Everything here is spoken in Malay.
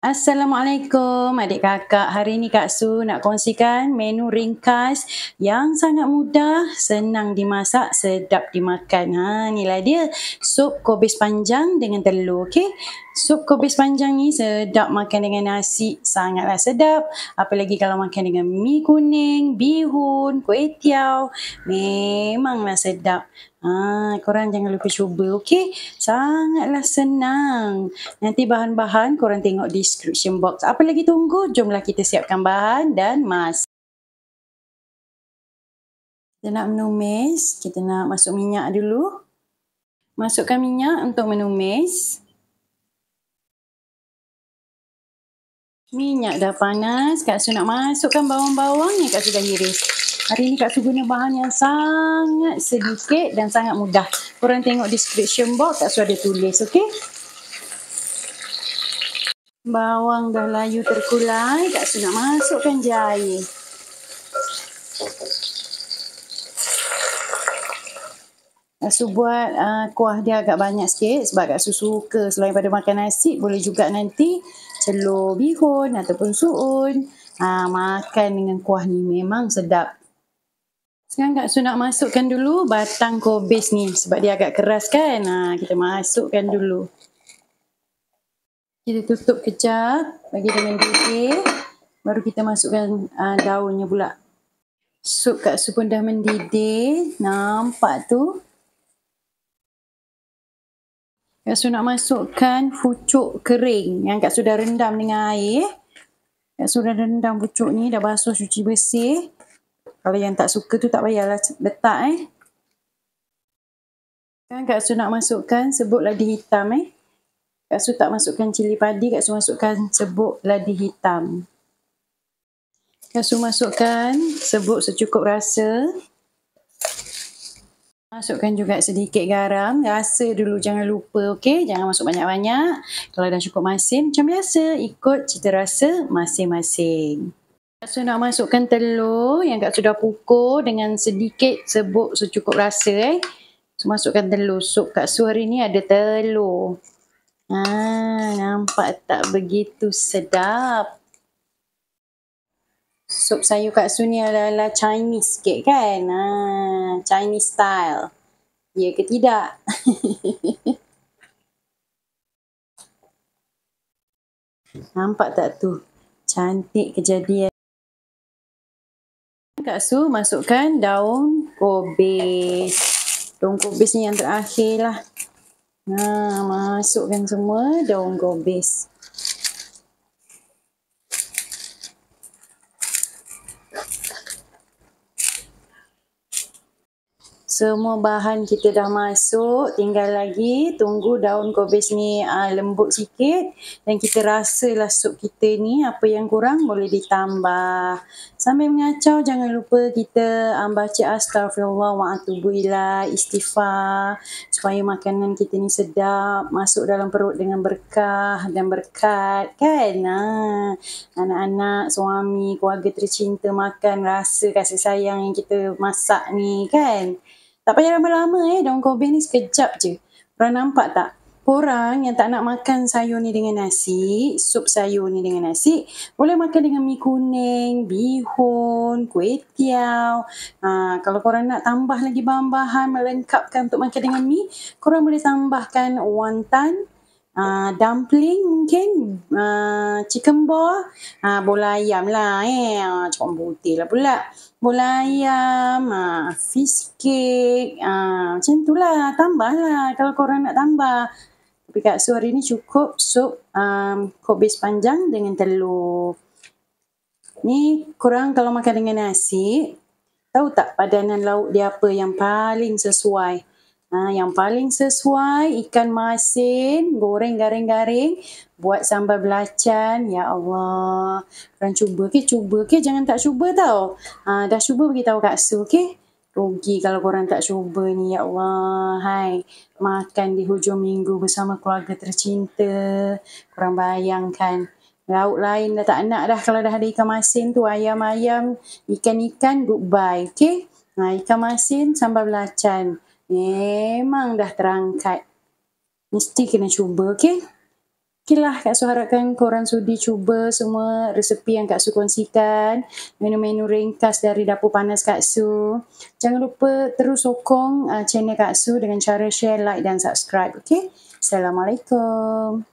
Assalamualaikum adik kakak. Hari ni Kak Su nak kongsikan menu ringkas yang sangat mudah, senang dimasak, sedap dimakan. Inilah dia sup kobis panjang dengan telur. Okey. Sup kobis panjang ni sedap makan dengan nasi, sangatlah sedap. Apalagi kalau makan dengan mi kuning, bihun, kuih tiaw, memanglah sedap. Korang jangan lupa cuba, okey? Sangatlah senang. Nanti bahan-bahan korang tengok description box. Apa lagi tunggu? Jomlah kita siapkan bahan dan masak. Kita nak menumis, kita nak masuk minyak dulu. Masukkan minyak untuk menumis. Minyak dah panas, Kak Su nak masukkan bawang-bawang yang Kak Su dah iris. Hari ni Kak Su guna bahan yang sangat sedikit dan sangat mudah. Korang tengok description box, Kak Su ada tulis, okey? Bawang dah layu terkulai, Kak Su nak masukkan jahe. Kak Su buat kuah dia agak banyak sikit sebab Kak Su suka selain pada makan nasi, boleh juga nanti telur bihun ataupun suun. Makan dengan kuah ni memang sedap. Sekarang Kak Su nak masukkan dulu batang kobis ni sebab dia agak keras kan. Kita masukkan dulu. Kita tutup kejap, bagi dia mendidih. Baru kita masukkan daunnya pula. Sup Kak Su pun dah mendidih. Nampak tu? Kak Su nak masukkan pucuk kering yang Kak Su dah rendam dengan air. Kak Su dah rendam pucuk ni, dah basuh cuci bersih. Kalau yang tak suka tu tak payahlah letak. Sekarang Kak Su nak masukkan serbuk ladi hitam. Kak Su tak masukkan cili padi, Kak Su masukkan serbuk ladi hitam. Kak Su masukkan serbuk secukup rasa. Masukkan juga sedikit garam, rasa dulu jangan lupa, okey? Jangan masuk banyak-banyak. Kalau dah cukup masin, macam biasa, ikut cita rasa masing-masing. Kak Su nak masukkan telur yang Kak Su dah pukul dengan sedikit serbuk secukup rasa. So, masukkan telur. Sup Kak Su hari ni ada telur. Nampak tak begitu sedap? Sup sayur Kak Su ni ala-ala Chinese sikit kan? Chinese style. Ya ke tidak? Nampak tak tu? Cantik kejadian. Kak Su masukkan daun kobis. Daun kobis ni yang terakhir lah. Masukkan semua daun kobis. Semua bahan kita dah masuk, tinggal lagi tunggu daun kobis ni lembut sikit dan kita rasalah sup kita ni apa yang kurang boleh ditambah. Sambil mengacau jangan lupa kita baca astagfirullah wa atubu ilaih, istighfar supaya makanan kita ni sedap, masuk dalam perut dengan berkah dan berkat kan. Anak-anak, suami, keluarga tercinta makan rasa kasih sayang yang kita masak ni kan. Tak payah lama-lama daun kobis ni sekejap je. Korang nampak tak? Korang yang tak nak makan sayur ni dengan nasi, sup sayur ni dengan nasi, boleh makan dengan mi kuning, bihun, kuih tiaw. Kalau korang nak tambah lagi bahan-bahan melengkapkan untuk makan dengan mi, korang boleh tambahkan wonton, dumpling mungkin, chicken ball, bola ayam lah cakap putih lah pula. Bola ayam, fish cake, macam tu lah, tambah lah kalau korang nak tambah. Tapi Kak Su hari ni cukup sup kobis panjang dengan telur. Ni korang kalau makan dengan nasi, tahu tak padanan lauk dia apa yang paling sesuai? Yang paling sesuai ikan masin, goreng garing-garing, buat sambal belacan. Ya Allah. Korang cuba ke? Jangan tak cuba tau. Dah cuba beritahu Kak Su, okey? Rugi kalau korang tak cuba ni, ya Allah. Makan di hujung minggu bersama keluarga tercinta. Korang bayangkan. Lauk lain dah tak nak dah kalau dah ada ikan masin tu. Ayam-ayam, ikan-ikan, goodbye, okey? Ikan masin, sambal belacan. Memang dah terangkat. Mesti kena cuba, okey? Okeylah, Kak Su harapkan korang sudi cuba semua resepi yang Kak Su kongsikan, menu-menu ringkas dari dapur panas Kak Su. Jangan lupa terus sokong channel Kak Su dengan cara share, like dan subscribe, okey? Assalamualaikum.